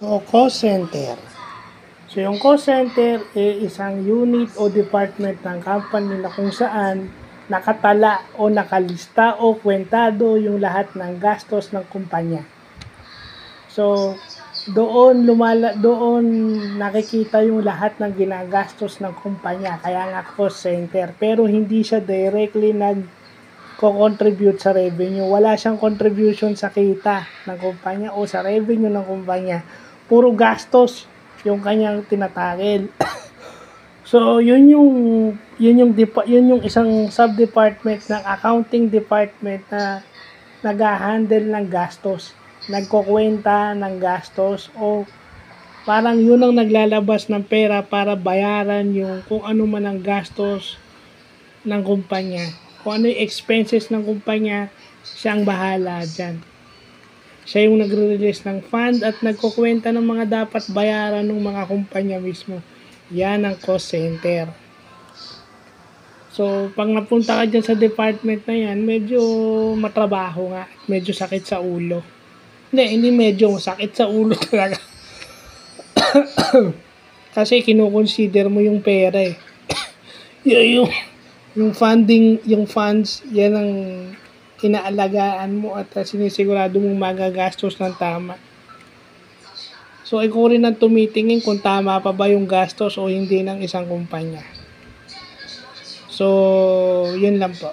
So, call center. So, yung call center ay isang unit o department ng company na kung saan nakatala o nakalista o kwentado yung lahat ng gastos ng kumpanya. So, doon nakikita yung lahat ng ginagastos ng kumpanya, kaya nga cost center. Pero hindi siya directly nagko-contribute sa revenue. Wala siyang contribution sa kita ng kumpanya o sa revenue ng kumpanya. Puro gastos yung kanyang tinatagil. So, yun yung isang sub-department ng accounting department na nag-handle ng gastos, nagkukwenta ng gastos, o parang yun ang naglalabas ng pera para bayaran yung kung ano man ang gastos ng kumpanya. Kung ano yung expenses ng kumpanya, siya ang bahala dyan. Siya yung nagre-release ng fund at nagkukwenta ng mga dapat bayaran ng mga kumpanya mismo. Yan ang cost center. So, pag napunta ka dyan sa department na yan, medyo matrabaho nga. Medyo sakit sa ulo. Hindi medyo sakit sa ulo talaga. Kasi kinukonsider mo yung pera eh. yung funds, yan ang inaalagaan mo at sinisigurado mong magagastos ng tama. So, ikaw rin ang tumitingin kung tama pa ba yung gastos o hindi ng isang kumpanya. So, yun lang po.